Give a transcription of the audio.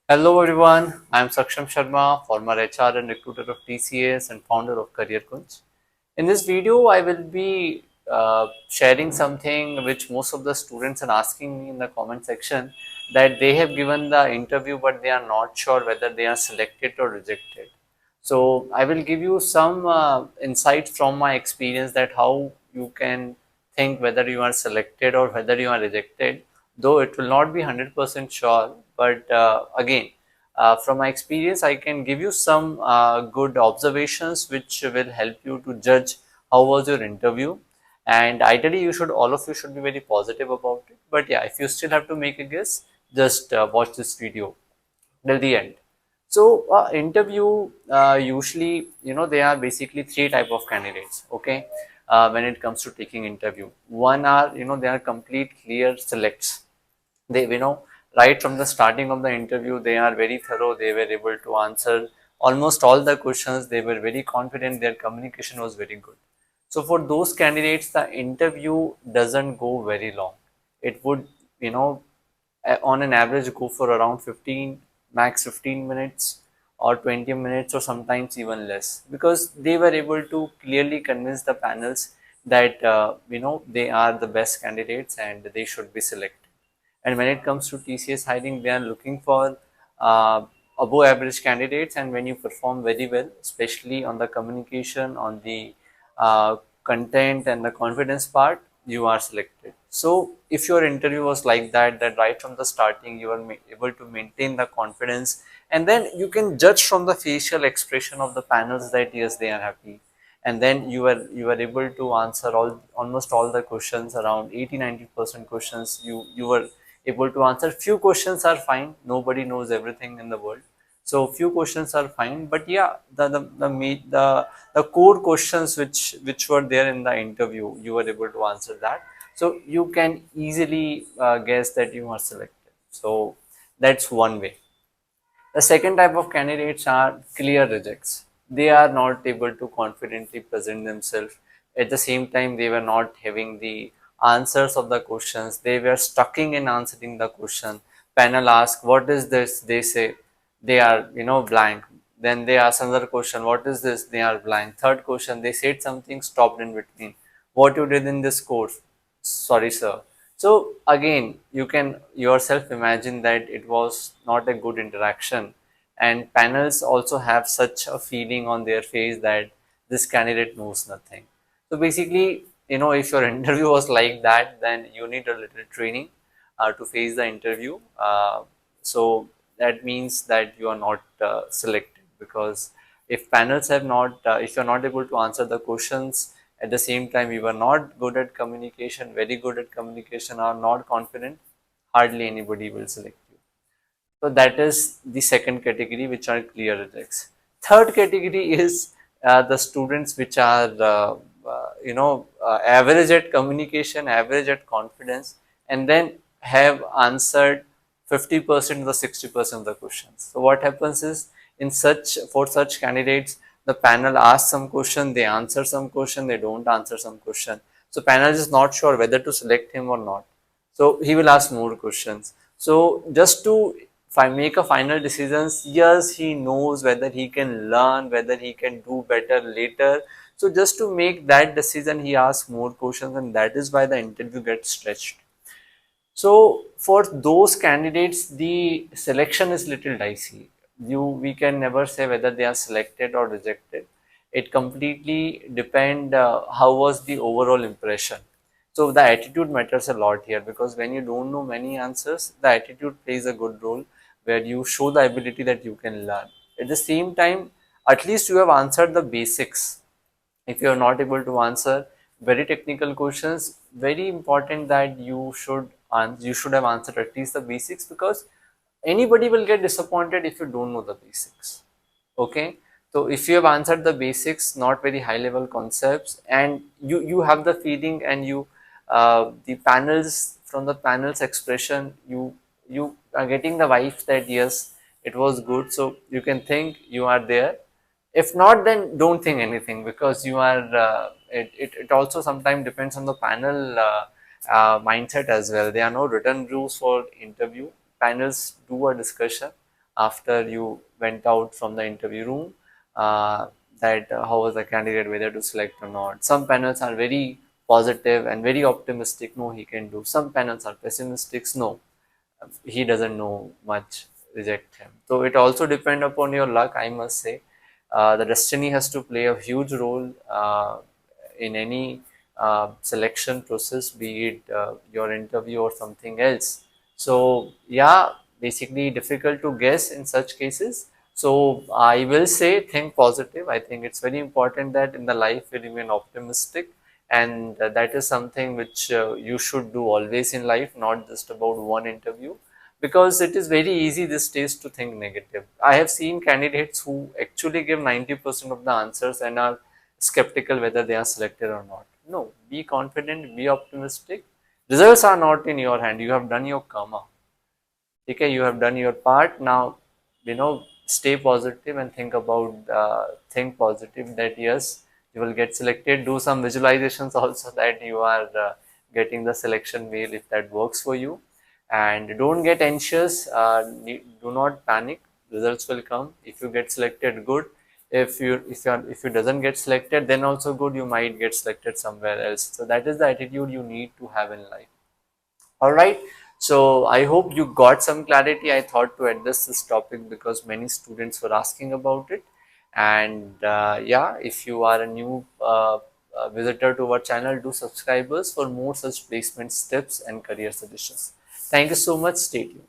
Hello everyone, I am Saksham Sharma, former HR and recruiter of TCS and founder of Career Kunj. In this video, I will be sharing something which most of the students are asking me in the comment section, that they have given the interview but they are not sure whether they are selected or rejected. So I will give you some insights from my experience that how you can think whether you are selected or whether you are rejected, though it will not be 100% sure. But again, from my experience, I can give you some good observations which will help you to judge how was your interview. And ideally, all of you should be very positive about it. But yeah, if you still have to make a guess, just watch this video till the end. So interview usually, there are basically three type of candidates. Okay, when it comes to taking interview, one are they are complete clear selects. They right from the starting of the interview they are very thorough. They were able to answer almost all the questions. They were very confident. Their communication was very good. So for those candidates, the interview doesn't go very long. It would you know on an average go for around 15, max 15 minutes or 20 minutes, or sometimes even less, because they were able to clearly convince the panels that they are the best candidates and they should be selected. And when it comes to TCS hiring, they are looking for above average candidates. And when you perform very well, especially on the communication, on the content and the confidence part, you are selected. So if your interview was like that, that right from the starting you are able to maintain the confidence, and then you can judge from the facial expression of the panels that yes, they are happy. And then you were able to answer almost all the questions, around 80-90% questions you were able to answer. Few questions are fine, nobody knows everything in the world, so few questions are fine. But yeah, the core questions which were there in the interview, you were able to answer that, so you can easily guess that you are selected. So that's one way. The second type of candidates are clear rejects. They are not able to confidently present themselves. At the same time, they were not having the answers of the questions. They were stucking in answering the question. Panel asks, "What is this?" They say, they are blank. Then they ask another question, "What is this?" They are blank. Third question, they said something, stopped in between. "What you did in this course?" "Sorry, sir." So again, you can yourself imagine that it was not a good interaction, and panels also have such a feeling on their face that this candidate knows nothing. So basically, if your interview was like that, then you need a little training to face the interview. So that means that you are not selected, because if panels have not, if you are not able to answer the questions, at the same time you are not good at communication, very good at communication, or not confident, hardly anybody will select you. So that is the second category, which are clear rejects. Third category is the students which are average at communication, average at confidence, and then have answered 50% or 60% of the questions. So what happens is, for such candidates, the panel asks some question, they answer some question, they don't answer some question. So panel is not sure whether to select him or not. So he will ask more questions. So just to make a final decisions, yes, he knows whether he can learn, whether he can do better later. So just to make that decision, he asks more questions, and that is why the interview gets stretched. So for those candidates, the selection is little dicey. We can never say whether they are selected or rejected. It completely depend how was the overall impression. So the attitude matters a lot here, because when you don't know many answers, the attitude plays a good role, where you show the ability that you can learn. At the same time, at least you have answered the basics. If you are not able to answer very technical questions, very important that you should have answered at least the basics, because anybody will get disappointed if you don't know the basics. Okay, so if you have answered the basics, not very high level concepts, and you have the feeling, and the panels, from the panels expression, you are getting the vibes that yes, it was good, so you can think you are there. If not, then don't think anything, because you are it also sometimes depends on the panel mindset as well. There are no written rules for interview. Panels do a discussion, after you went out from the interview room, that how was the candidate, whether to select or not. Some panels are very positive and very optimistic, no, he can do. Some panels are pessimistic, no, he doesn't know much, reject him. So it also depend upon your luck, I must say. The destiny has to play a huge role in any selection process, be it your interview or something else. So yeah, basically difficult to guess in such cases. So I will say think positive. I think it's very important that in the life we remain optimistic, and that is something which you should do always in life, not just about one interview, because it is very easy these days to think negative. I have seen candidates who actually give 90% of the answers and are skeptical whether they are selected or not. No, be confident, be optimistic. Results are not in your hand. You have done your karma. Okay, you have done your part. Now, stay positive and think positive that yes, you will get selected. Do some visualizations also that you are getting the selection mail if that works for you, and don't get anxious. Do not panic. Results will come. If you get selected, good. If you doesn't get selected, then also good. You might get selected somewhere else. So that is the attitude you need to have in life. All right. So I hope you got some clarity. I thought to address this topic because many students were asking about it. And yeah, if you are a new visitor to our channel, do subscribe us for more such placement tips and career suggestions. Thank you so much. Stay tuned.